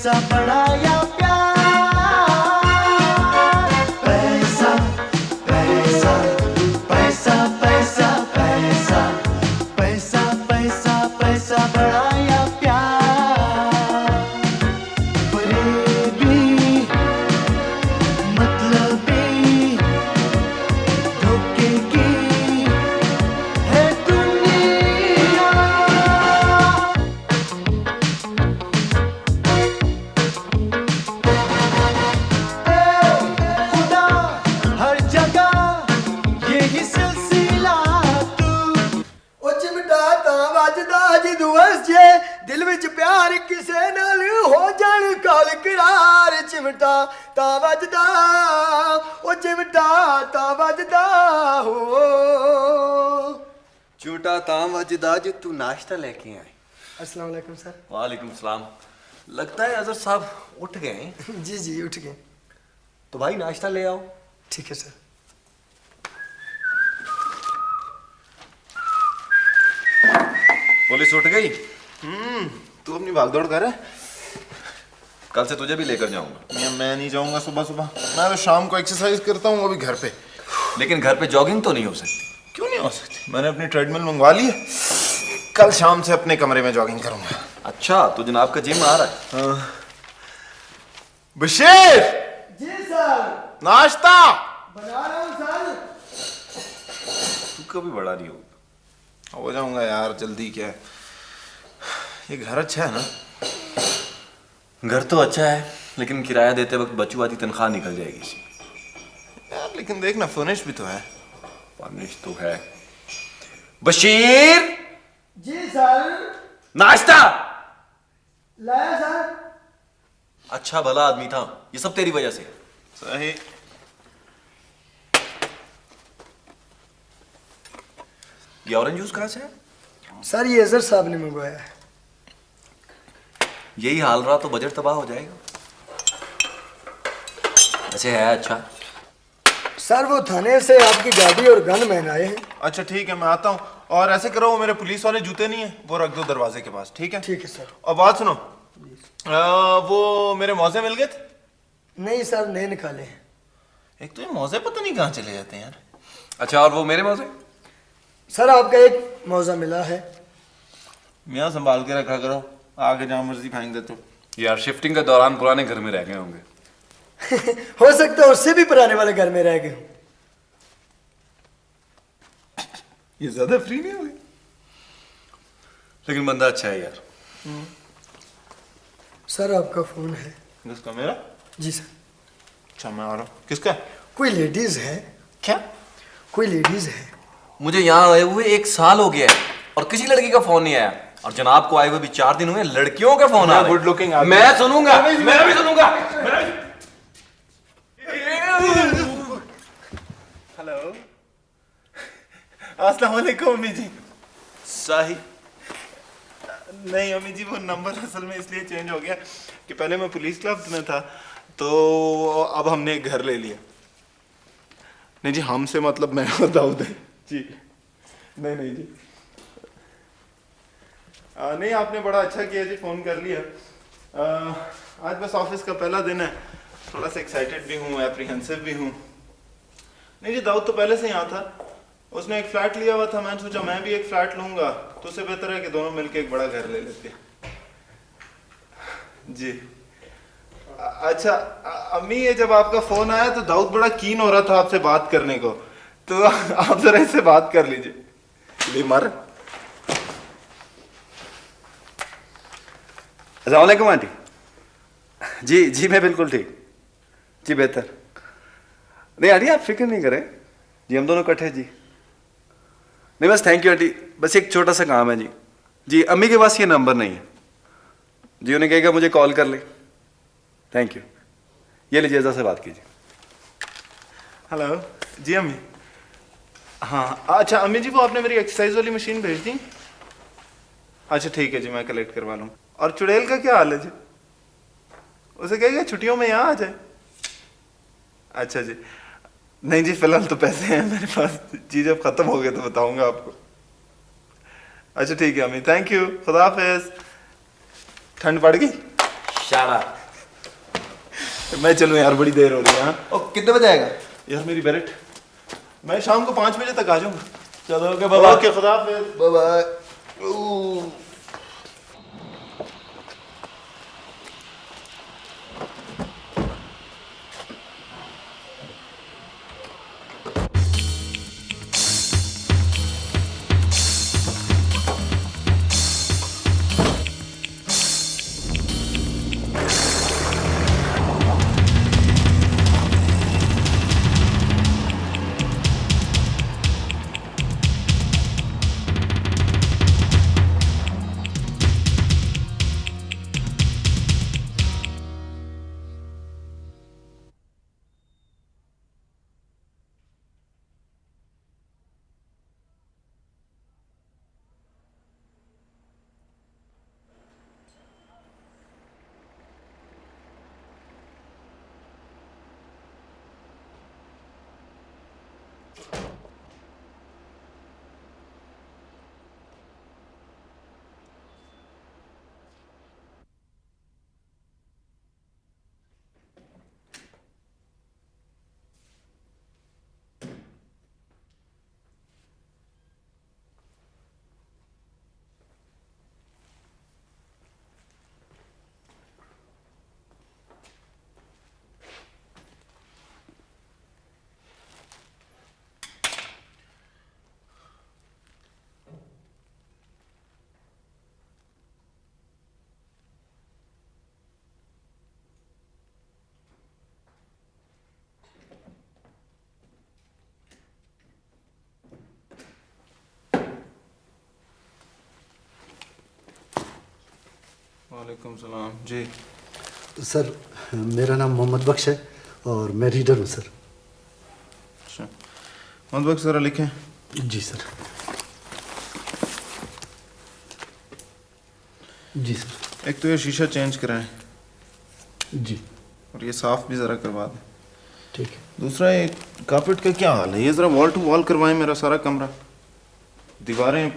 पैसा बड़ा या प्यार, पैसा पैसा पैसा पैसा पैसा पैसा पैसा पैसा बड़ा या प्यार, फरेबी मतलबी धोखे की है दुनिया। खुदा हर जगह यही सिलसिला तू। ओ चिमटा तां वजदा जदों जे दिल विच प्यार किसे नाल हो जाण काल करार। चिमटा तां वजदा, ओ चिमटा तां वजदा हो। चिमटा तां वजदा जो तू नाश्ता लेके आए। अस्सलाम वालेकुम सर। वालेकुम सलाम। लगता है अजहर साहब उठ गए हैं। जी जी उठ गए। तो भाई नाश्ता ले आओ। ठीक है सर। पुलिस उठ गई। तू अपनी भागदौड़ कर रहा है? कल से तुझे भी लेकर जाऊंगा। मैं नहीं जाऊंगा सुबह सुबह, मैं तो शाम को एक्सरसाइज करता हूँ, वो भी घर पे। लेकिन घर पे जॉगिंग तो नहीं हो सकती। क्यों नहीं हो सकती? मैंने अपनी ट्रेडमिल मंगवा ली है, कल शाम से अपने कमरे में जॉगिंग करूंगा। अच्छा तो जनाब का जिम आ रहा है। बशीर जी सर। नाश्ता बना रहा हूँ सर। तू कभी बड़ा नहीं होगा। हो जाऊंगा यार, जल्दी क्या है। ये घर अच्छा है ना? घर तो अच्छा है लेकिन किराया देते वक्त बचू आती तनख्वाह निकल जाएगी इसमें। यार लेकिन देखना फर्निश भी तो है। फर्निश तो है। बशीर जी सर। नाश्ता। लाया सर। अच्छा भला आदमी था, ये सब तेरी वजह से। सही। ये ऑरेंज जूस कहाँ से है? सर ये अजहर साहब ने मंगवाया है। यही हाल रहा तो बजट तबाह हो जाएगा। ऐसे है अच्छा। सर वो थाने से आपकी गाड़ी और गन मैन आए हैं। अच्छा ठीक है, मैं आता हूँ। और ऐसे करो, वो मेरे पुलिस वाले जूते नहीं है, वो रख दो दरवाजे के पास। ठीक है? ठीक है सर। और बात सुनो, वो मेरे मौजे मिल गए थे? नहीं सर नहीं निकाले हैं। एक तो ये मौजे पता नहीं कहाँ चले जाते हैं यार। अच्छा और वो मेरे मौजे? सर आपका एक मौजा मिला है। मियाँ संभाल के रखा करो, आगे जहाँ मर्जी फेंक देते हो। यार शिफ्टिंग के दौरान पुराने घर में रह गए होंगे। हो सकता है उससे भी पुराने वाले घर में रह गए हूँ। ये ज्यादा फ्री नहीं हो गई? लेकिन बंदा अच्छा है यार। सर आपका फोन है। किसका? मेरा? जी सर। अच्छा मैं आ रहा हूँ। किसका? कोई लेडीज है क्या? कोई लेडीज है। मुझे यहाँ आए हुए 1 साल हो गया है और किसी लड़की का फोन नहीं आया। और जनाब को आए हुए भी 4 दिन हुए, लड़कियों का फोन आ रहा है। Good looking. मैं सुनूंगा, मैं भी सुनूंगा। हेलो, अस्सलाम वालेकुम अम्मी जी। सही। नहीं अम्मी जी, वो नंबर असल में इसलिए चेंज हो गया कि पहले मैं पुलिस क्लब में था, तो अब हमने एक घर ले लिया। नहीं जी, हमसे मतलब मैं और दाऊद है जी। नहीं नहीं जी, नहीं आपने बड़ा अच्छा किया जी, फ़ोन कर लिया। आज बस ऑफिस का पहला दिन है, थोड़ा सा एक्साइटेड भी हूँ, एप्रीहेंसिव भी हूँ। नहीं जी, दाऊद तो पहले से यहाँ था, उसने एक फ्लैट लिया हुआ था। मैंने सोचा मैं भी एक फ्लैट लूंगा, तो उससे बेहतर है कि दोनों मिलके एक बड़ा घर ले लेते जी। अच्छा अम्मी, ये जब आपका फोन आया तो दाऊद बड़ा कीन हो रहा था आपसे बात करने को, तो आप जरा इससे बात कर लीजिए। मार। अस्सलाम वालेकुम आंटी। जी जी मैं बिल्कुल ठीक जी, बेहतर। नहीं आंटी आप फिक्र नहीं करें जी, हम दोनों इकट्ठे जी। नहीं बस थैंक यू आंटी, बस एक छोटा सा काम है जी। जी अम्मी के पास ये नंबर नहीं है जी, उन्हें कहेगा मुझे कॉल कर ले। Thank you. ये लीजिए, इज़ा से बात कीजिए। हेलो जी अम्मी। हाँ अच्छा अम्मी जी, वो आपने मेरी एक्सरसाइज वाली मशीन भेज दी? अच्छा ठीक है जी, मैं कलेक्ट करवा लूँ। और चुड़ैल का क्या हाल है जी? उसे कहेगा छुट्टियों में यहाँ आ जाए। अच्छा जी। नहीं जी, फिलहाल तो पैसे हैं मेरे पास जी, जब खत्म हो गए तो बताऊंगा आपको। अच्छा ठीक है अम्मी, थैंक यू, खुदा हाफिज। ठंड पड़ गई? शाड़ा। मैं चलूँ यार, बड़ी देर हो रही है। हाँ और कितने बजे आएगा? यार मेरी बैलेट, मैं शाम को 5 बजे तक आ जाऊंगा। चलो ओके बाबा। ओके, खुदा हाफिज़। Bye bye. वालेकुम सलाम जी। सर मेरा नाम मोहम्मद बख्श है और मैं रीडर हूँ सर। अच्छा, मोहम्मद बख्श, ज़रा लिखें। जी सर। जी सर। एक तो ये शीशा चेंज कराएं जी। और ये साफ़ भी ज़रा करवा दें। ठीक है। दूसरा, ये कारपेट का क्या हाल है? ये ज़रा वॉल टू वॉल करवाएं मेरा सारा कमरा। दीवारें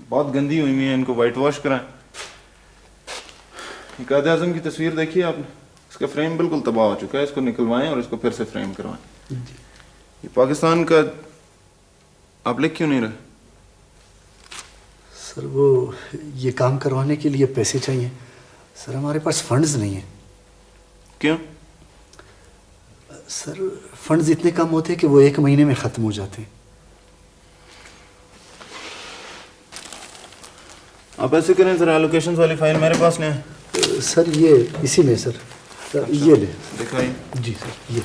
बहुत गंदी हुई हुई हैं, इनको वाइट वॉश कराएं। कायद आज़म की तस्वीर देखी आपने? इसका फ्रेम बिल्कुल तबाह हो चुका है, इसको निकलवाएं और इसको फिर से फ्रेम करवाएं। ये पाकिस्तान का आप लिख क्यों नहीं रहे? सर वो ये काम करवाने के लिए पैसे चाहिए सर, हमारे पास फंड्स नहीं है। क्यों? सर फंड्स इतने कम होते हैं कि वो 1 महीने में ख़त्म हो जाते हैं। आप ऐसे करें, ज़रा एलोकेशंस वाली फाइल मेरे पास लें। सर ये इसी में सर। ये ले। दिखाइए। जी सर ये।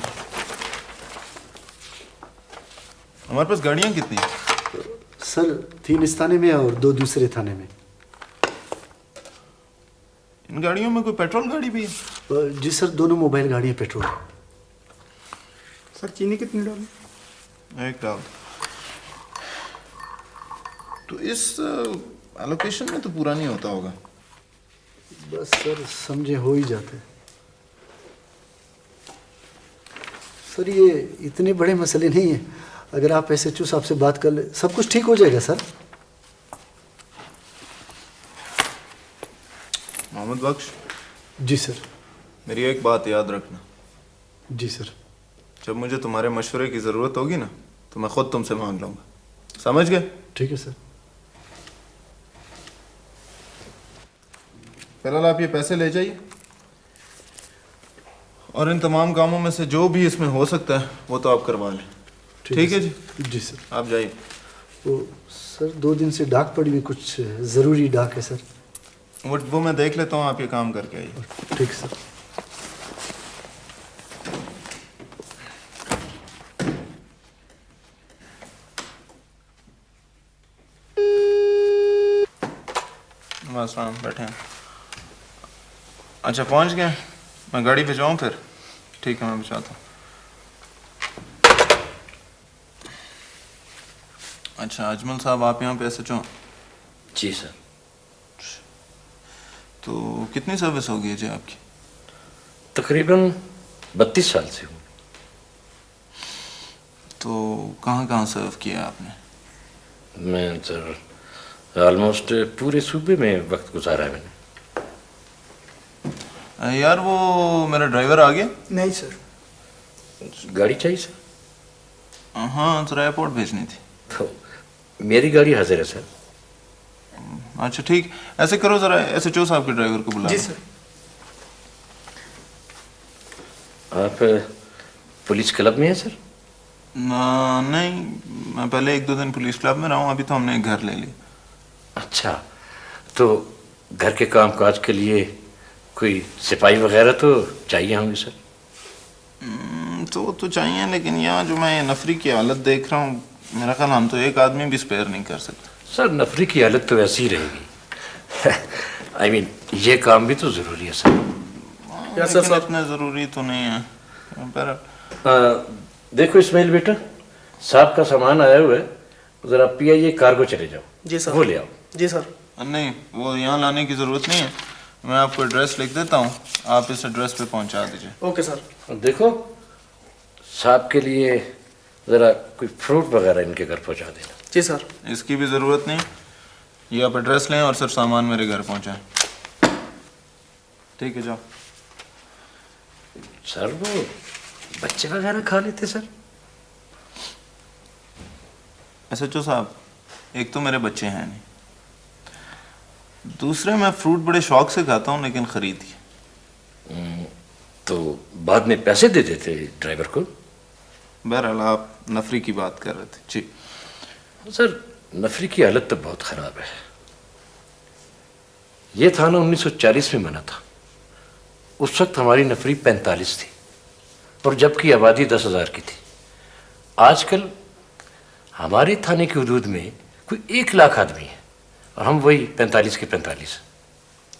हमारे पास गाड़ियाँ कितनी हैं? सर 3 इस थाने में और 2 दूसरे थाने में। इन गाड़ियों में कोई पेट्रोल गाड़ी भी है? जी सर, दोनों मोबाइल गाड़ियाँ पेट्रोल। सर चीनी कितनी डाली? 1 डाल। तो इस एलोकेशन में तो पूरा नहीं होता होगा। बस सर समझे हो ही जाते। सर ये इतने बड़े मसले नहीं है, अगर आप SHO साहब से बात कर ले सब कुछ ठीक हो जाएगा सर। मोहम्मद बख्श। जी सर। मेरी एक बात याद रखना। जी सर। जब मुझे तुम्हारे मशवरे की ज़रूरत होगी ना, तो मैं खुद तुमसे मांग लूँगा। समझ गए? ठीक है सर। फिलहाल आप ये पैसे ले जाइए और इन तमाम कामों में से जो भी इसमें हो सकता है वो तो आप करवा लें। ठीक है जी? जी सर। आप जाइए। वो सर 2 दिन से डाक पड़ी हुई, कुछ ज़रूरी डाक है सर। वो मैं देख लेता हूँ, आप ये काम करके आइए। ठीक सर। अस्सलाम, बैठे हैं। अच्छा पहुँच गए? मैं गाड़ी भिजवाऊँ फिर? ठीक है, मैं भिजवाता हूँ। अच्छा अजमल साहब, आप यहाँ पे SHO? जी सर। तो कितनी सर्विस हो गई जी आपकी? तकरीबन 32 साल से हूँ। तो कहाँ कहाँ सर्व किया आपने? मैं सर ऑलमोस्ट पूरे सूबे में वक्त गुजारा है मैंने। यार वो मेरा ड्राइवर आ गया? नहीं सर। गाड़ी चाहिए सर? हाँ, जरा एयरपोर्ट भेजनी थी। तो मेरी गाड़ी हाजिर है सर। अच्छा ठीक, ऐसे करो जरा एसएचओ साहब के ड्राइवर को बुला। जी सर। आप पुलिस क्लब में हैं सर? नहीं, मैं पहले 1-2 दिन पुलिस क्लब में रहा हूँ, अभी तो हमने एक घर ले लिया। अच्छा, तो घर के कामकाज के लिए कोई सिपाही वगैरह तो चाहिए होंगे सर? तो चाहिए, लेकिन यहाँ जो मैं नफरी की हालत देख रहा हूँ, मेरा ख्याल हम तो एक आदमी भी स्पेयर नहीं कर सकते। सर नफरी की हालत तो ऐसी ही रहेगी। I mean, ये काम भी तो जरूरी है सर। लेकिन इतना जरूरी तो नहीं है पर। देखो इस्माइल बेटा, साहब का सामान आया हुआ है, जरा पीआईए कार्गो चले जाओ। जी सर। वो ले आओ। जी सर। नहीं, वो यहाँ लाने की जरूरत नहीं है, मैं आपको एड्रेस लिख देता हूँ, आप इस एड्रेस पे पहुँचा दीजिए। Okay sir. देखो साहब के लिए जरा कोई फ्रूट वगैरह इनके घर पहुंचा देना। जी सर। इसकी भी जरूरत नहीं, ये आप एड्रेस लें और सिर्फ सामान मेरे घर पहुँचाएं। ठीक है, जाओ। सर वो बच्चे वगैरह खा लेते सर? एसएचओ साहब, एक तो मेरे बच्चे हैं नहीं, दूसरे मैं फ्रूट बड़े शौक से खाता हूँ, लेकिन खरीद के। तो बाद में पैसे दे देते ड्राइवर को। बहरहाल आप नफरी की बात कर रहे थे। जी सर, नफरी की हालत तो बहुत खराब है। ये थाना 1940 में बना था, उस वक्त हमारी नफरी 45 थी और जबकि आबादी 10,000 की थी। आजकल हमारे थाने की हदूद में कोई 1 लाख आदमी है और हम वही 45 के 45।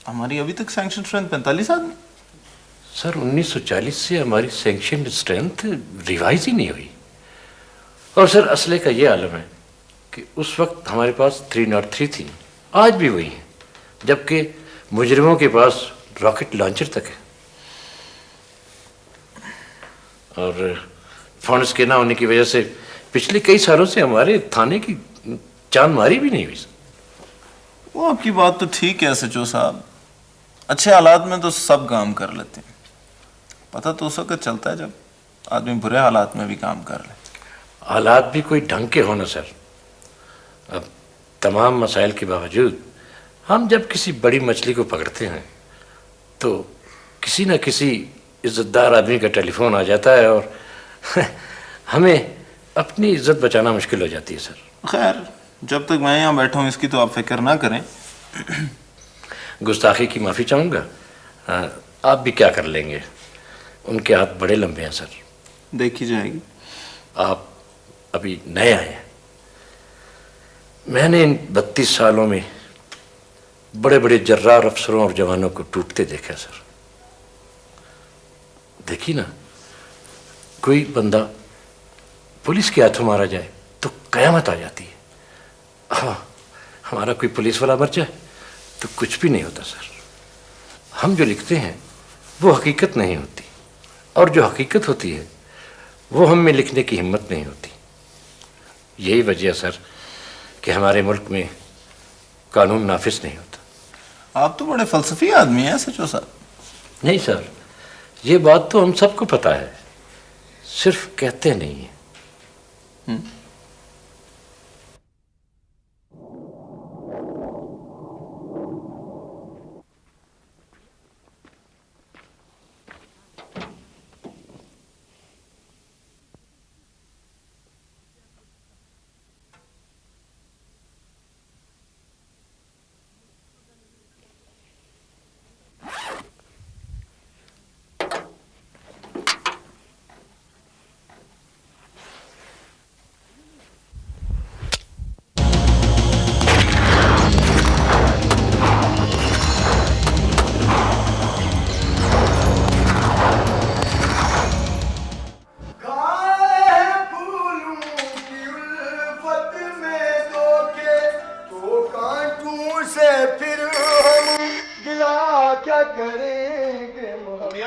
हमारी अभी तक सैंक्शन स्ट्रेंथ 45 आदमी। सर 1940 से हमारी सैंक्शन स्ट्रेंथ रिवाइज ही नहीं हुई। और सर असले का ये आलम है कि उस वक्त हमारे पास 303 थी, आज भी वही है, जबकि मुजरिमों के पास रॉकेट लॉन्चर तक है। और फंड्स के ना होने की वजह से पिछले कई सालों से हमारे थाने की चांद मारी भी नहीं हुई। वो आपकी बात तो ठीक है एसएचओ साहब, अच्छे हालात में तो सब काम कर लेते हैं, पता तो उस वक्त चलता है जब आदमी बुरे हालात में भी काम कर ले। हालात भी कोई ढंग के होना सर। अब तमाम मसाइल के बावजूद हम जब किसी बड़ी मछली को पकड़ते हैं तो किसी न किसी इज्जतदार आदमी का टेलीफोन आ जाता है और हमें अपनी इज्जत बचाना मुश्किल हो जाती है सर। खैर, जब तक मैं यहाँ बैठा हूँ इसकी तो आप फिक्र ना करें। गुस्ताखी की माफ़ी चाहूँगा, आप भी क्या कर लेंगे, उनके हाथ बड़े लंबे हैं सर। देखी जाएगी। आप अभी नए आए हैं, मैंने इन 32 सालों में बड़े बड़े जर्रार अफसरों और जवानों को टूटते देखा सर। देखिए ना, कोई बंदा पुलिस के हाथों मारा जाए तो कयामत आ जाती है। हाँ, हमारा कोई पुलिस वाला मर जाए तो कुछ भी नहीं होता सर। हम जो लिखते हैं वो हकीकत नहीं होती, और जो हकीकत होती है वो हम में लिखने की हिम्मत नहीं होती। यही वजह सर कि हमारे मुल्क में कानून नाफिज नहीं होता। आप तो बड़े फलसफी आदमी हैं एसएचओ साहब। नहीं सर, ये बात तो हम सबको पता है, सिर्फ कहते नहीं हैं।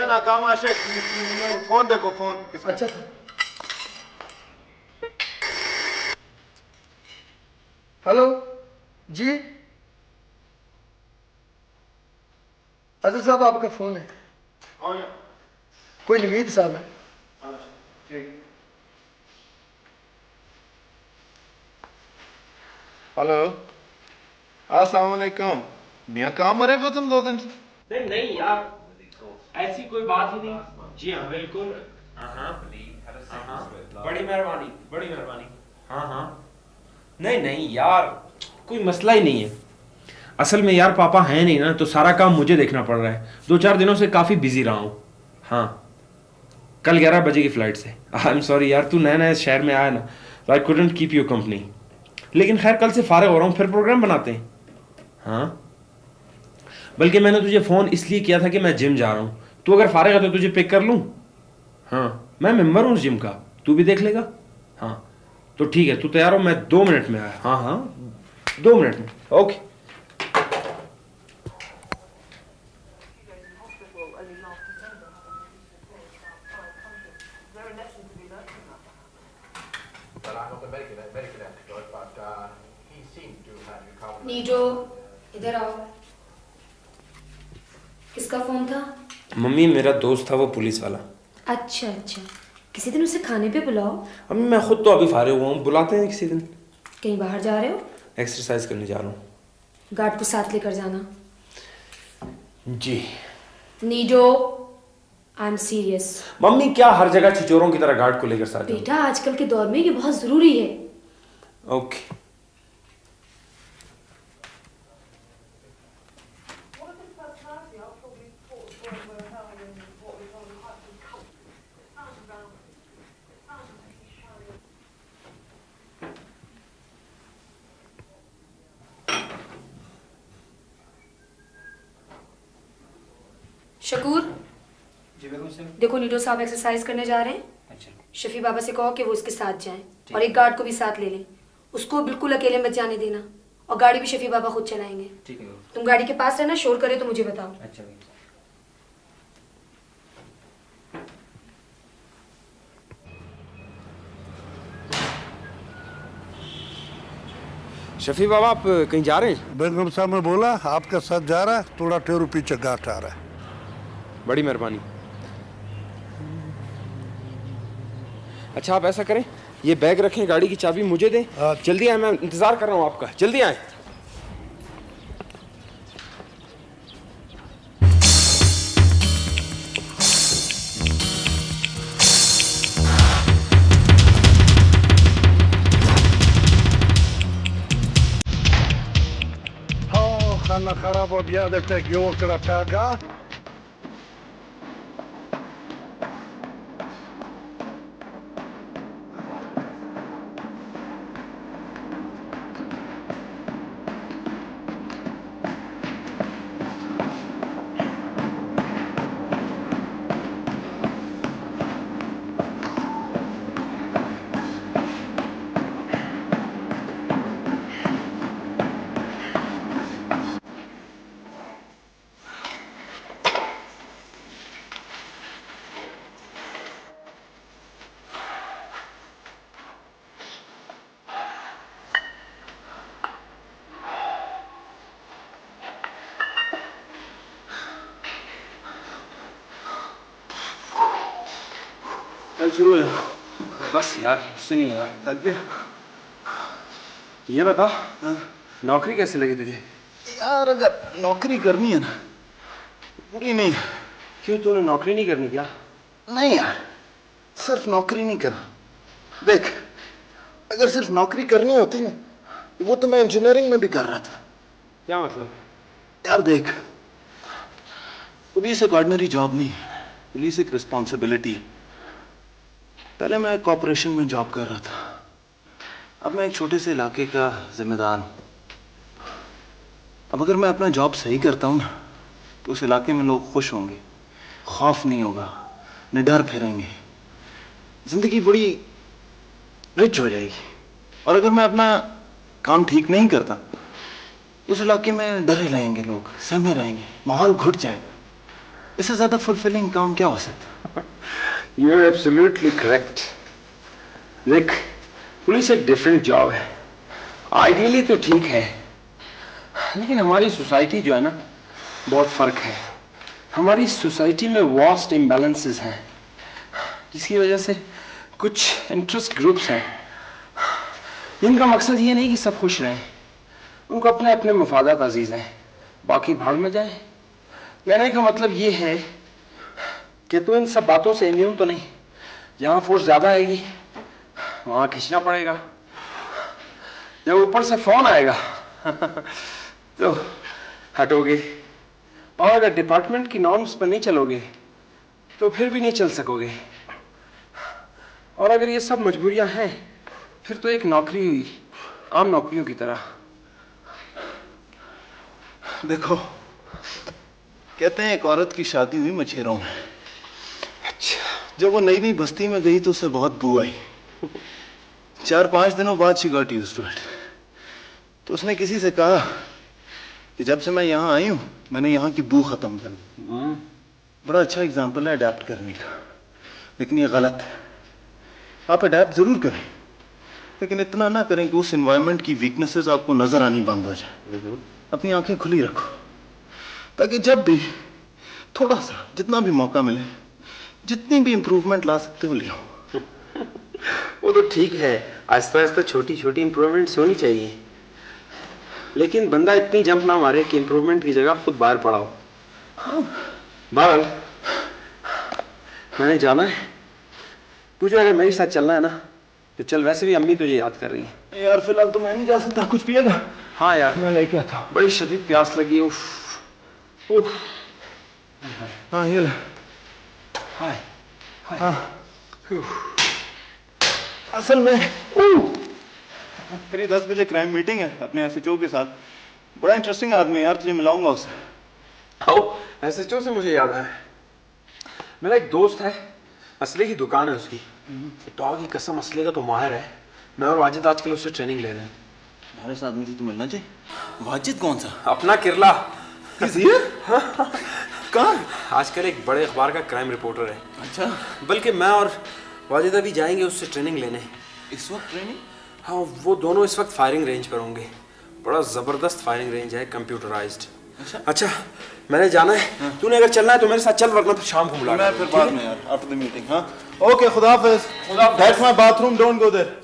नाकाम आशिक, फोन देखो, फोन। अच्छा हेलो जी, अच्छा साहब आपका फोन है। कोई नवीद साहब है। हेलो, अस्सलाम वालेकुम। मियां कहाँ मरे हो तुम 2 दिन से? नहीं नहीं यार, ऐसी कोई बात ही नहीं। जी हाँ बिल्कुल। हाँ, बड़ी मेहरबानी, बड़ी मेहरबानी। हाँ, नहीं नहीं यार, कोई मसला ही नहीं है। असल में यार पापा है नहीं ना, तो सारा काम मुझे देखना पड़ रहा है। 2-4 दिनों से काफी बिजी रहा हूँ। हाँ, कल 11 बजे की फ्लाइट से। आई एम सॉरी यार, तू नया नया शहर में आया ना, तो I couldn't keep you company. लेकिन खैर कल से फारिग हो रहा हूँ, फिर प्रोग्राम बनाते हैं। हाँ, बल्कि मैंने तुझे फोन इसलिए किया था कि मैं जिम जा रहा हूँ। तू अगर फारिग है तो तुझे पिक कर लूँ? हाँ, मैं मेंबर हूँ उस जिम का, तू भी देख लेगा। हाँ तो ठीक है, तू तैयार हो? मैं 2 मिनट में आया। हाँ 2 मिनट में, ओके। नीजो, इधर आओ। किसका फोन था? मम्मी, मेरा दोस्त था वो पुलिस वाला। अच्छा, किसी दिन उसे खाने पे बुलाओ। अम्मी मैं खुद तो अभी फारिग हुआ हूँ, बुलाते हैं किसी दिन। कहीं बाहर जा रहे हो? एक्सरसाइज करने जा रहा हूँ। गार्ड को साथ लेकर जाना। जी। नीजो, आई एम सीरियस। मम्मी क्या हर जगह छिचोरों की तरह गार्ड को लेकर साथ जाऊं? बेटा आजकल के दौर में ये बहुत जरूरी है। ओके। शकूर, जी बेगम साहब। देखो नीडो साहब एक्सरसाइज करने जा रहे हैं। अच्छा। शफी बाबा से कहो कि वो उसके साथ जाएं और एक गार्ड को भी साथ ले लें। उसको बिल्कुल अकेले मत जाने देना, और गाड़ी भी शफी बाबा खुद चलाएंगे। ठीक है। तुम गाड़ी के पास रहना, शोर करे तो मुझे बताओ। अच्छा बेगम साहब। शफी बाबा आप कहीं जा रहे हैं? बेगम साहब ने बोला आपका साथ जा रहा है, थोड़ा ठहरो पीछे गांठ आ रहा है। बड़ी मेहरबानी। अच्छा आप ऐसा करें, ये बैग रखें, गाड़ी की चाबी मुझे दें। जल्दी आए, मैं इंतजार कर रहा हूँ आपका, जल्दी आए। खाना खराब हो गया, देखते क्यों करा पैगा। कल शुरू है बस यार, उससे नहीं यार, थक गया। ये बता, नौकरी कैसे लगी तुझे? यार अगर नौकरी करनी है ना, पूरी नहीं। क्यों, तूने नौकरी नहीं करनी क्या? नहीं यार, सिर्फ नौकरी नहीं करना। देख, अगर सिर्फ नौकरी करनी होती ना, वो तो मैं इंजीनियरिंग में भी कर रहा था। क्या मतलब? यार देख, पुलिस एक ऑर्डिनरी जॉब नहीं, पुलिस एक रिस्पॉन्सिबिलिटी। पहले मैं कॉर्पोरेशन में जॉब कर रहा था, अब मैं एक छोटे से इलाके का जिम्मेदार हूँ। अब अगर मैं अपना जॉब सही करता हूँ ना, तो उस इलाके में लोग खुश होंगे, खौफ नहीं होगा, निडर फिरेंगे, जिंदगी बड़ी रिच हो जाएगी। और अगर मैं अपना काम ठीक नहीं करता, उस इलाके में डरे रहेंगे लोग, सहमे रहेंगे, माहौल घुट जाएगा। इससे ज्यादा फुलफिलिंग काम क्या हो सकता? You're absolutely correct. देख, पुलिस एक डिफरेंट जॉब है, आइडियली तो ठीक है, लेकिन हमारी सोसाइटी जो है ना, बहुत फर्क है। हमारी सोसाइटी में वास्ट इम्बैलेंसेस हैं, जिसकी वजह से कुछ इंटरेस्ट ग्रुप्स हैं जिनका मकसद ये नहीं कि सब खुश रहें, उनको अपने अपने मफादात अजीज हैं, बाकी भाग में जाए। कहने का मतलब ये है कि तू इन सब बातों से इम्यून तो नहीं। जहाँ फोर्स ज्यादा आएगी वहाँ खींचना पड़ेगा, जब ऊपर से फोन आएगा तो हटोगे, और अगर डिपार्टमेंट की नॉर्म्स पर नहीं चलोगे तो फिर भी नहीं चल सकोगे। और अगर ये सब मजबूरियां हैं फिर तो एक नौकरी हुई आम नौकरियों की तरह। देखो, कहते हैं एक औरत की शादी हुई मछेरों में। जब वो नई नई बस्ती में गई तो उसे बहुत बू आई। 4-5 दिनों बाद she got used to it. तो उसने किसी से कहा कि जब से मैं यहाँ आई हूँ मैंने यहाँ की बू खत्म कर दी। बड़ा अच्छा एग्जाम्पल है अडेप्ट करने का, लेकिन ये गलत है। आप अडेप्ट जरूर करें, लेकिन इतना ना करें कि उस एनवायरनमेंट की वीकनेसेस आपको नजर आनी बंद हो जाए। अपनी आंखें खुली रखो ताकि जब भी थोड़ा सा, जितना भी मौका मिले, जितनी भी इंप्रूवमेंट ला सकते हो ले आओ। वो तो ठीक है, आहिस्ता आहिस्ता छोटी छोटी इंप्रूवमेंट्स होनी चाहिए, लेकिन बंदा इतनी जंप ना मारे कि इंप्रूवमेंट की जगह खुद बाहर पड़ाओ। बहरहाल मैंने जाना है, तुझे अगर मेरे साथ चलना है ना तो चल, वैसे भी अम्मी तुझे याद कर रही है। यार फिलहाल तो मैं नहीं जा सकता, कुछ पिएगा? हाँ यार मैं लेके आता हूँ, बड़ी शदीद प्यास लगी। उफ उफ। हाँ ये ले। हाय हाँ असल में मेरी 10 बजे क्राइम मीटिंग है अपने एसएचओ के साथ। बड़ा इंटरेस्टिंग आदमी है यार, तुझे मिलाऊंगा उससे। आओ, एसएचओ से मुझे याद है, मेरा एक दोस्त है, असले की दुकान है उसकी। डॉग की कसम, असले का तो माहिर है। मैं और वाजिद आजकल उससे ट्रेनिंग ले रहे हैं। हमारे साथ आदमी से तो मिलना चाहिए। वाजिद कौन सा? अपना किरला। कौन? आजकल एक बड़े अखबार का क्राइम रिपोर्टर है। अच्छा, बल्कि मैं और वाजिद अभी जाएंगे उससे ट्रेनिंग लेने। इस वक्त ट्रेनिंग? हाँ, वो दोनों इस वक्त फायरिंग रेंज पर होंगे। बड़ा जबरदस्त फायरिंग रेंज है, कंप्यूटराइज्ड। अच्छा मैंने जाना है, तूने अगर चलना है तो मेरे साथ चल, वरना फिर शाम को मुलाकात। मैं फिर बाद में यार, आफ्टर द मीटिंग। हाँ ओके, खुदा हाफिज़। That's my bathroom, don't go there.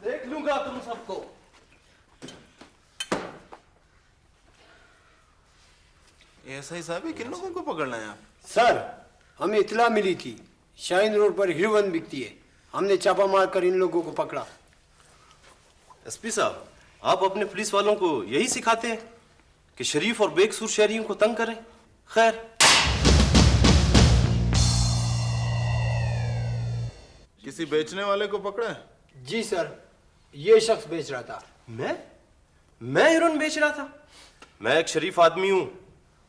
देख लूंगा तुम सबको। ऐसा ही साहब, किन लोगों को पकड़ना है आप? सर, हमें इतला मिली थी शाहीन रोड पर हीरोइन बिकती है, हमने छापा मारकर इन लोगों को पकड़ा। एसपी साहब, आप अपने पुलिस वालों को यही सिखाते हैं कि शरीफ और बेकसूर शहरियों को तंग करें? खैर, किसी बेचने वाले को पकड़ा है? जी सर, ये शख्स बेच रहा था। मैं हीरोइन बेच रहा था? मैं एक शरीफ आदमी हूं,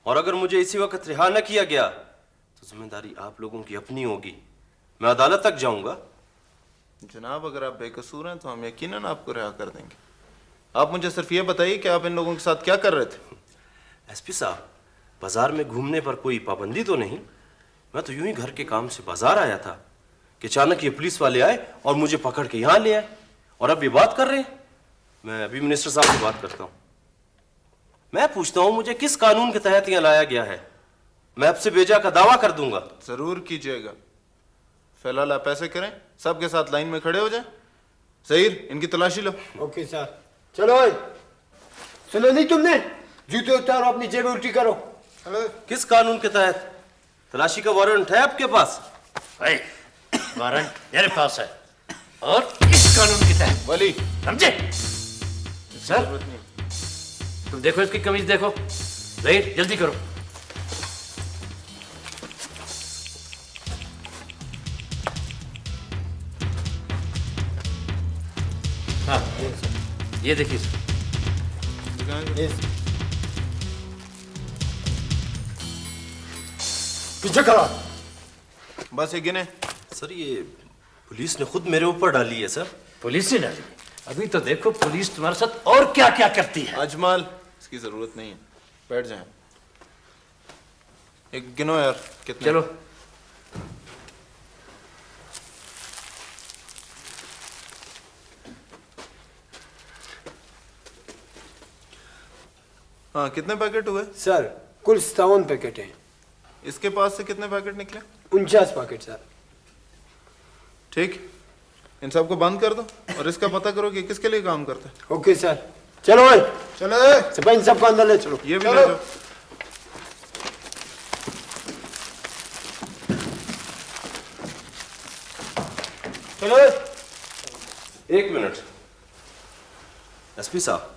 और अगर मुझे इसी वक्त रिहा न किया गया तो जिम्मेदारी आप लोगों की अपनी होगी। मैं अदालत तक जाऊंगा। जनाब, अगर आप बेकसूर हैं तो हम यकीनन आपको रिहा कर देंगे। आप मुझे सिर्फ ये बताइए कि आप इन लोगों के साथ क्या कर रहे थे? एसपी साहब, बाजार में घूमने पर कोई पाबंदी तो नहीं। मैं तो यूं ही घर के काम से बाजार आया था कि अचानक ये पुलिस वाले आए और मुझे पकड़ के यहाँ ले आए, और अब ये बात कर रहे हैं। मैं अभी मिनिस्टर साहब से बात करता हूँ। मैं पूछता हूँ मुझे किस कानून के तहत यहाँ लाया गया है? मैं आपसे बेजा का दावा कर दूंगा। जरूर कीजिएगा। फिलहाल आप ऐसे करें, सबके साथ लाइन में खड़े हो जाए। ज़हीर, इनकी तलाशी लो। Okay sir. चलो सुनो नहीं तुमने, जूते उतारो, अपनी जेब उल्टी करो। किस कानून के तहत? तलाशी का वारंट है आपके पास? वारंट मेरे पास है, और इस कानून के तहत। वली समझे? सर तुम देखो इसकी कमीज देखो। ज़हीर जल्दी करो। हाँ ये देखिए सर। पीछे खड़ा। बस ये गिने। सर ये पुलिस ने खुद मेरे ऊपर डाली है सर। पुलिस ने डाली? अभी तो देखो पुलिस तुम्हारे साथ और क्या क्या करती है। अजमल, इसकी जरूरत नहीं है, बैठ जाए। एक गिनो यार, कितने? चलो। हाँ, कितने पैकेट हुए? सर कुल 57 पैकेट हैं। इसके पास से कितने पैकेट निकले? 49 पैकेट सर। ठीक, इन सबको बंद कर दो और इसका पता करो कि किसके लिए काम करता है। Okay sir. चलो भाई, चलो सब इन सबको अंदर ले चलो। ये भी ले जाओ। चलो। एक मिनट एसपी साहब,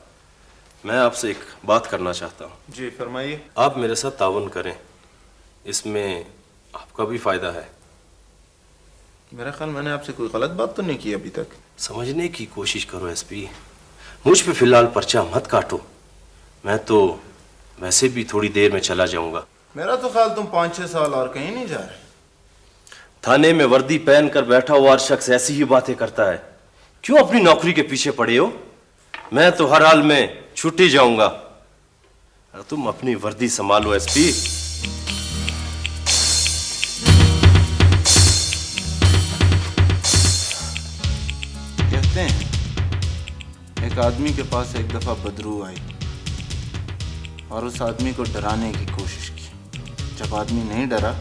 मैं आपसे एक बात करना चाहता हूँ। जी फरमाइए। आप मेरे साथ ताउन करें, इसमें आपका भी फायदा है। मेरा ख्याल मैंने आपसे कोई गलत बात तो नहीं की अभी तक। समझने की कोशिश करो एसपी। मुझ पे फिलहाल पर्चा मत काटो, मैं तो वैसे भी थोड़ी देर में चला जाऊंगा। मेरा तो ख्याल तुम 5-6 साल और कहीं नहीं जा रहे। थाने में वर्दी पहन कर बैठा हुआ शख्स ऐसी ही बातें करता है। क्यों अपनी नौकरी के पीछे पड़े हो? मैं तो हर हाल में छुट्टी जाऊंगा। तुम अपनी वर्दी संभालो एसपी। कहते हैं एक आदमी के पास एक दफा बदरू आई और उस आदमी को डराने की कोशिश की। जब आदमी नहीं डरा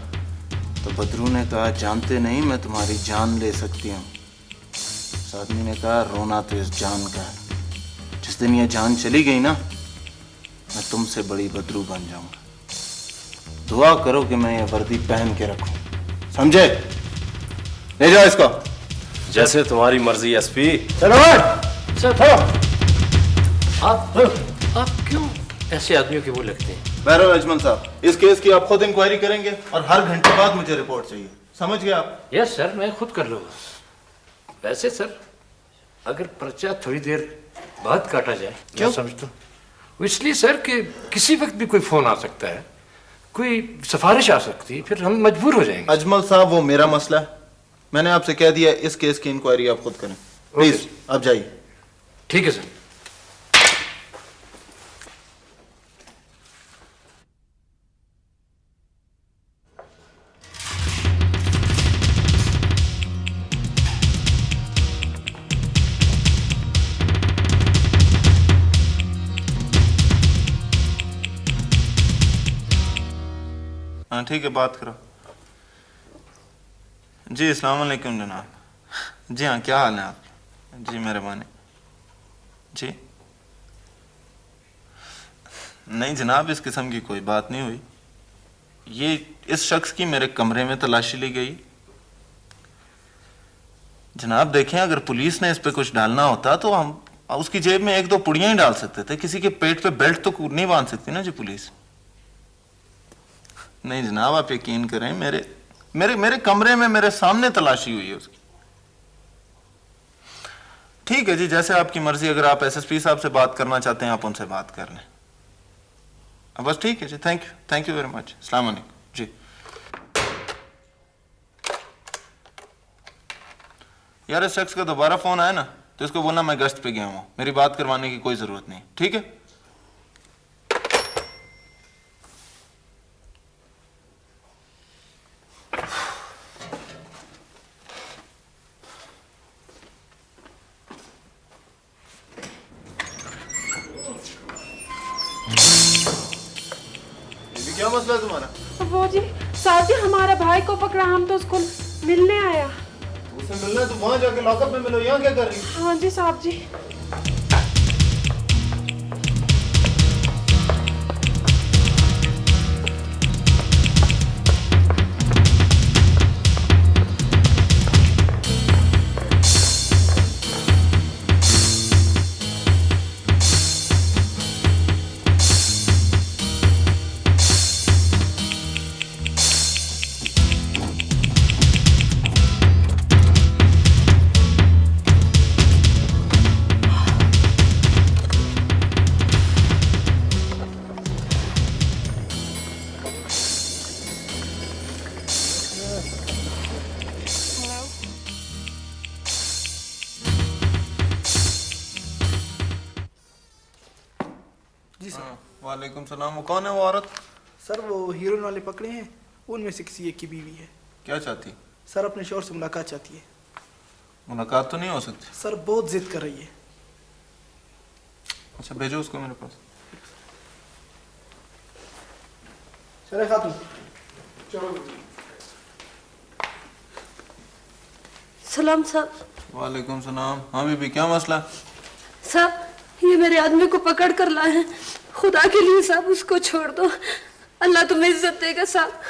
तो बदरू ने कहा, जानते नहीं मैं तुम्हारी जान ले सकती हूँ। उस आदमी ने कहा, रोना तो इस जान का है। जिस दिन ये जान चली गई ना, मैं तुमसे बड़ी बदरू बन जाऊंगा। दुआ करो कि मैं ये वर्दी पहन के रखूं, समझे? ले जाओ इसको। जैसे तुम्हारी मर्जी एसपी। चलो सर, आप क्यों ऐसे आदमियों के वो लगते हैं? बैरो अजमल साहब, इस केस की आप खुद इंक्वायरी करेंगे और हर घंटे बाद मुझे रिपोर्ट चाहिए, समझ गए आप? यस सर, मैं खुद कर लूंगा। वैसे सर, अगर पर्चा थोड़ी देर बाद काटा जाए, क्यों? मैं समझता हूँ इसलिए सर कि किसी वक्त भी कोई फोन आ सकता है, कोई सिफारिश आ सकती है, फिर हम मजबूर हो जाएंगे। अजमल साहब, वो मेरा मसला है। मैंने आपसे कह दिया इस केस की इंक्वायरी आप खुद करें। प्लीज आप जाइए। ठीक है सर। हाँ ठीक है, बात करो। जी अस्सलाम वालेकुम जनाब। जी हाँ, क्या हाल है आप? जी मेहरबानी। जी नहीं जनाब, इस किस्म की कोई बात नहीं हुई। ये इस शख्स की मेरे कमरे में तलाशी ली गई। जनाब देखें, अगर पुलिस ने इस पे कुछ डालना होता तो हम उसकी जेब में 1-2 पुड़ियां ही डाल सकते थे। किसी के पेट पे बेल्ट तो नहीं बांध सकती ना जी पुलिस। नहीं जनाब, आप यकीन करें, मेरे कमरे में मेरे सामने तलाशी हुई है उसकी। ठीक है जी, जैसे आपकी मर्जी। अगर आप एसएसपी साहब से बात करना चाहते हैं, आप उनसे बात कर लें। बस ठीक है जी, थैंक यू वेरी मच। अस्सलाम वालेकुम जी। यार इस शख्स का दोबारा फोन आया ना तो इसको बोलना मैं गश्त पे गया हूं, मेरी बात करवाने की कोई जरूरत नहीं, ठीक है? क्या मसला है तुम्हारा? वो जी साहब जी हमारा भाई को पकड़ा, हम तो उसको मिलने आया। उसे मिलना है तो वहां जाके लॉकअप में मिलो, यहाँ क्या कर रही? हाँ जी साहब जी। वालेकुम सलाम। वो कौन है वो औरत? सर वो हीरोइन वाले पकड़े हैं, उनमें से किसी एक की बीवी है। क्या चाहती? सर अपने शौहर से मुलाकात चाहती है। मुलाकात तो नहीं हो सकती। सर बहुत जिद कर रही है। अच्छा भेजो उसको मेरे पास। चले खातून चलो। सलाम साहब। वालेकुम सलाम। हाँ बीबी क्या मसला? साहब ये मेरे आदमी को पकड़ कर लाए हैं, खुदा के लिए साहब उसको छोड़ दो, अल्लाह तुम्हें इज्जत देगा साहब।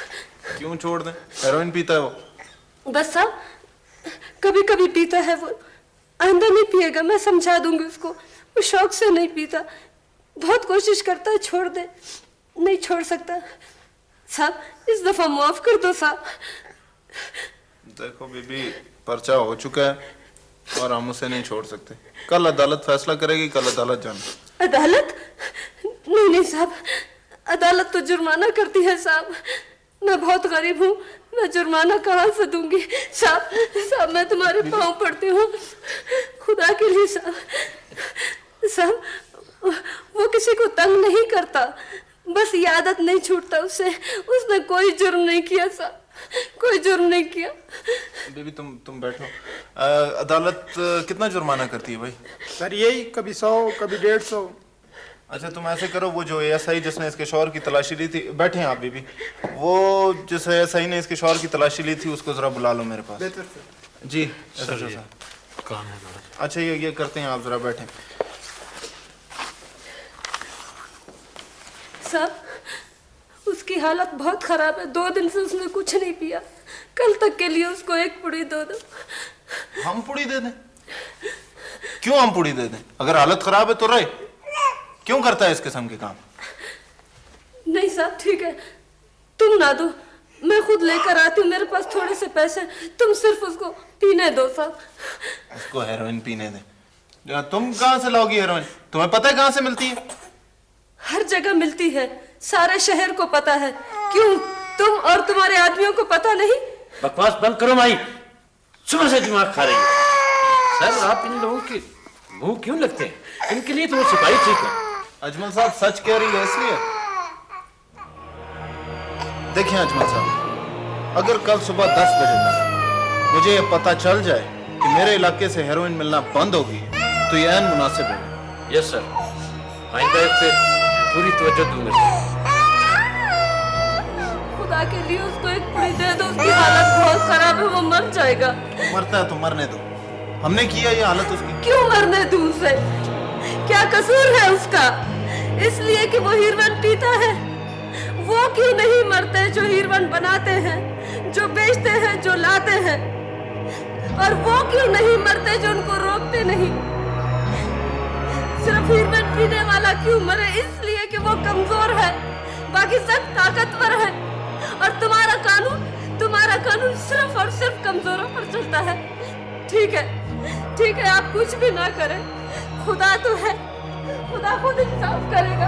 क्यों छोड़ दें? हेरोइन पीता है वो। बस साहब कभी कभी पीता है वो, आइंदा नहीं पिएगा, मैं समझा दूंगी उसको। वो शौक से नहीं पीता, बहुत कोशिश करता है छोड़ दे, नहीं छोड़ सकता साहब, इस दफा माफ कर दो साहब। देखो बीबी पर्चा हो चुका है और हम उसे नहीं छोड़ सकते। कल अदालत फैसला करेगी, कल अदालत जाना। अदालत? नहीं साहब, अदालत तो जुर्माना करती है साहब, मैं बहुत गरीब हूँ, मैं जुर्माना कहाँ से दूंगी साहब। साहब मैं तुम्हारे पाँव पड़ती हूँ, खुदा के लिए साहब। साहब वो किसी को तंग नहीं करता, बस ये आदत नहीं छूटता उससे। उसने कोई जुर्म नहीं किया साहब, कोई जुर्म नहीं किया। बीबी तुम बैठो। अदालत कितना जुर्माना करती है भाई? सर यही कभी 100 कभी 150। अच्छा तुम ऐसे करो, वो जो एएसआई जिसने इसके शौहर की तलाशी ली थी, बैठे हैं आप बीबी, वो जिस एएसआई ने इसके शौहर की तलाशी ली थी उसको जरा बुला लो मेरे पास। जी सर काम है। अच्छा ये करते हैं, आप जरा बैठे। साहब उसकी हालत बहुत खराब है, 2 दिन से उसने कुछ नहीं पिया, कल तक के लिए उसको एक पुड़ी दो। हम पुड़ी दे दें? क्यों हम पुड़ी दे दें? अगर हालत खराब है तो रहे, क्यों करता है इस किस्म के काम? नहीं साहब ठीक है, तुम ना दो, मैं खुद लेकर आती हूँ, मेरे पास थोड़े से पैसे, तुम सिर्फ उसको पीने दो साहब। उसको हेरोइन पीने दे। तुम कहाँ से लाओगी हेरोइन? तुम्हें पता है कहाँ से मिलती है? हर जगह मिलती है, सारे शहर को पता है। क्यों तुम और तुम्हारे आदमियों को पता नहीं? बकवास बंद करो माई, सुबह से दिमाग खा रही है। सर आप इन लोगों के मुंह क्यों लगते हैं? इनके लिए तो वो सिपाही ठीक है। अजमल साहब सच कह रही है इसलिए। देखिए अजमल साहब, अगर कल सुबह 10 बजे तक मुझे ये पता चल जाए कि मेरे इलाके से हेरोइन मिलना बंद होगी तो ये ऐन मुनासिब है। यस सर, आइंदा इस पे पूरी तवज्जो दूंगा। खुदा के लिए उसको एक पुड़ी दे दो, उसकी हालत बहुत खराब है, वो मर जाएगा। मरता है तो मरने दो, हमने किया ये हालत उसकी। क्यों मरने दूं उसे? क्या कसूर है उसका? इसलिए कि वो हीरोइन पीता है। वो क्यों नहीं मरते जो हीरोइन बनाते हैं, जो बेचते हैं, जो लाते हैं? और वो क्यों नहीं मरते जो उनको रोकते नहीं? सिर्फ हीरोइन पीने वाला क्यों मरे? इसलिए कि वो कमजोर है, बाकी सब ताकतवर है। और तुम्हारा कानून सिर्फ और सिर्फ कमजोरों पर चलता है। ठीक है आप कुछ भी ना करें, खुदा तो है, खुदा खुद इंसाफ करेगा।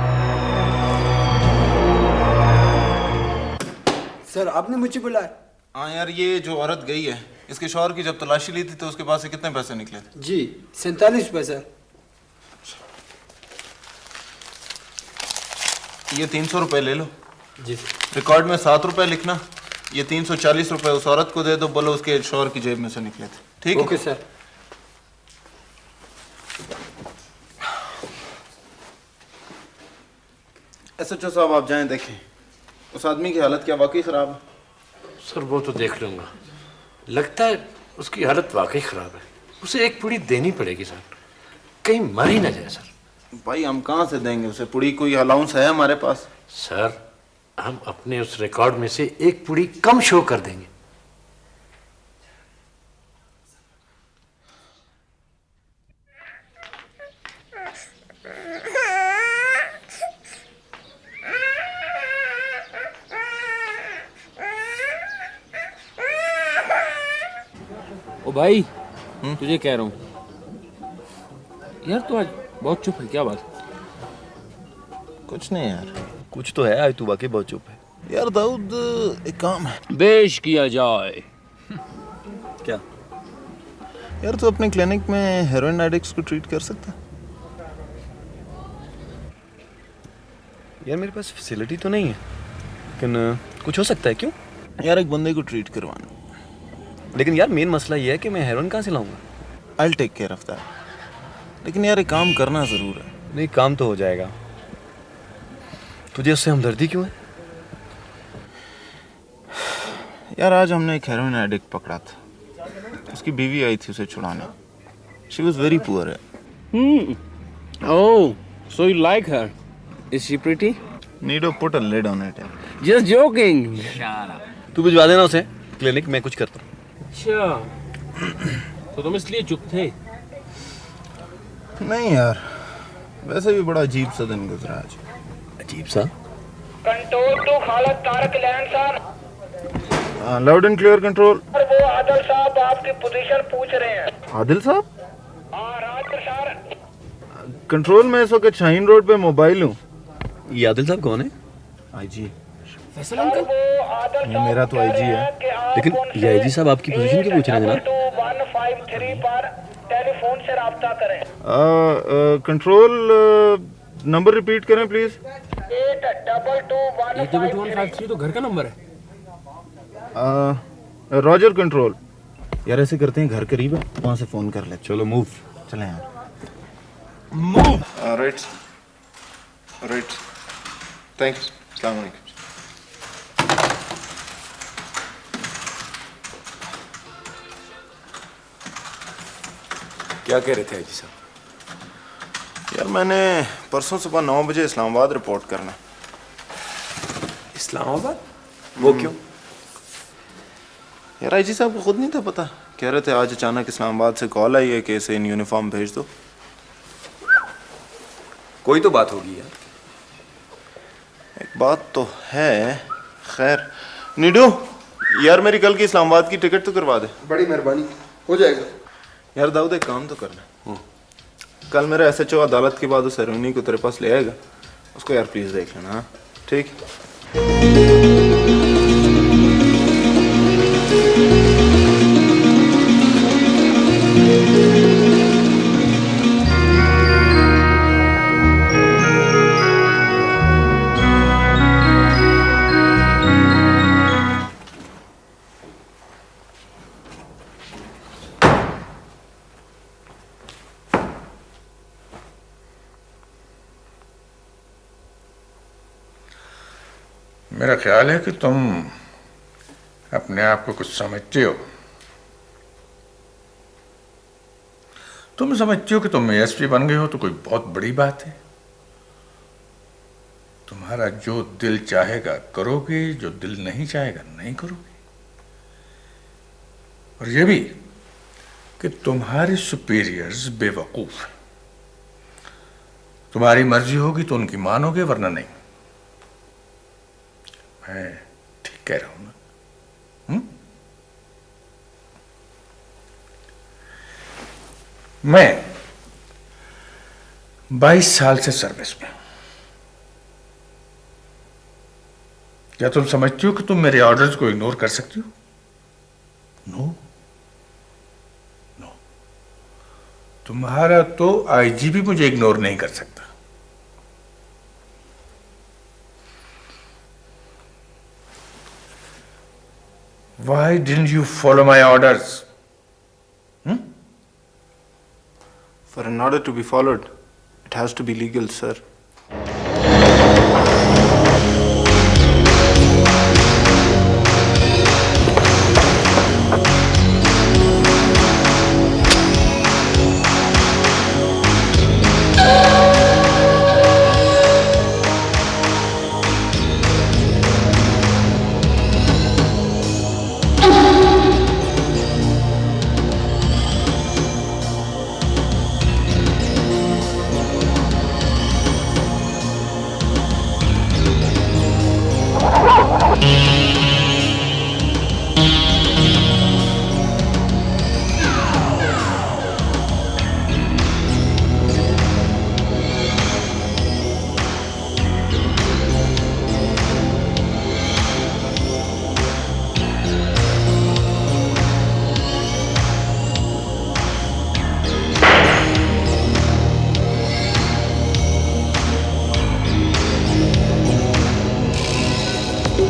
सर आपने मुझे बुलाया? हाँ यार, ये जो औरत गई है, इसके शौहर की जब तलाशी ली थी तो उसके पास से कितने पैसे निकले थे? जी 47 पैसे। ये 300 रुपए ले लो। जी रिकॉर्ड में 7 रुपए लिखना, ये 340 रुपए उस औरत को दे दो, बोलो उसके शौहर की जेब में से निकले थे। ठीक है? Okay sir. एसएचओ साहब आप जाएं, देखें उस आदमी की हालत क्या वाकई खराब है? सर वो तो देख लूंगा, लगता है उसकी हालत वाकई खराब है। उसे एक पुड़ी देनी पड़ेगी सर, कहीं मर ही ना जाए सर। भाई हम कहाँ से देंगे उसे पुड़ी? कोई अलाउंस है हमारे पास? सर हम अपने उस रिकॉर्ड में से एक पुड़ी कम शो कर देंगे। ओ भाई, तुझे कह रहा हूँ यार, तू आज बहुत चुप है, क्या बात? कुछ नहीं यार। कुछ तो है, आज तू वाकई बहुत चुप है। यार दाऊद, एक काम है। पेश किया जाए। क्या? यार तू अपने क्लिनिक में हेरोइन एडिक्ट्स को ट्रीट कर सकता? यार मेरे पास फैसिलिटी तो नहीं है, लेकिन कुछ हो सकता है। क्यों? यार एक बंदे को ट्रीट करवाना। लेकिन यार मेन मसला ये है कि मैं हेरोइन कहाँ से लाऊंगा? I'll take care of that. लेकिन यार एक काम करना जरूर है। नहीं, काम तो हो जाएगा। तुझे उससे हमदर्दी क्यों है? यार आज हमने एक हेरोइन एडिक्ट पकड़ा था, उसकी बीवी आई थी उसे छुड़ाने। She was very poor. Oh, so you like her? Is she pretty? Need to put a lid on it. Just joking. तू भिजवा देना उसे क्लिनिक, मैं कुछ करता हूँ। अच्छा, तो तुम इसलिए चुप थे? नहीं यार, वैसे भी बड़ा अजीब सा दिन गुजरा आज। अजीब सा? Control to Khalid Tariq land sir. Loud and clear control. वो आदिल साहब आपकी पोजीशन पूछ रहे हैं। आदिल साहब? हाँ राज सर। कंट्रोल में इस वक्त शाहीन रोड पे मोबाइल हूँ। ये आदिल साहब कौन है? आईजी। फैसल अंकल? ये मेरा तो आईजी है। लेकिन ये आईजी साहब आपकी पोजीशन क्यों पूछ रहे हैं जनाब? 2153 पर टेलीफोन से राब्ता करें। कंट्रोल नंबर रिपीट करें प्लीज। 82215 तो घर का नंबर है। Roger control. यार ऐसे करते हैं, घर करीब है, वहां से फोन कर ले। चलो मूव। चलें यार। मूव। Right right, thanks. अस्सलाम वालेकुम। क्या कह रहे थे आईजी साहब? यार मैंने परसों सुबह 9 बजे इस्लामाबाद रिपोर्ट करना। इस्लामाबाद? वो क्यों? यार आईजी साहब को खुद नहीं था पता, कह रहे थे आज अचानक इस्लामाबाद से कॉल आई है कि इसे इन यूनिफॉर्म भेज दो। कोई तो बात होगी यार। एक बात तो है। खैर नीडू, यार मेरी कल की इस्लामाबाद की टिकट तो करवा दे। बड़ी मेहरबानी, हो जाएगा। यार दाऊद एक काम तो करना, कल मेरा एसएचओ अदालत के बाद उस हेरोइनी को तेरे पास ले आएगा, उसको यार प्लीज देख लेना। हाँ ठीक। मेरा ख्याल है कि तुम अपने आप को कुछ समझते हो। तुम समझते हो कि तुम एएसपी बन गए हो तो कोई बहुत बड़ी बात है। तुम्हारा जो दिल चाहेगा करोगे, जो दिल नहीं चाहेगा नहीं करोगे। और यह भी कि तुम्हारे सुपीरियर्स बेवकूफ हैं। तुम्हारी मर्जी होगी तो उनकी मानोगे, वरना नहीं। मैं ठीक कह रहा हूं ना? मैं 22 साल से सर्विस में। क्या तुम समझती हो कि तुम मेरे ऑर्डर्स को इग्नोर कर सकती हो? नो नो, तुम्हारा तो आईजी भी मुझे इग्नोर नहीं कर सकता। Why didn't you follow my orders? For an order to be followed, it has to be legal, sir.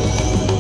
है।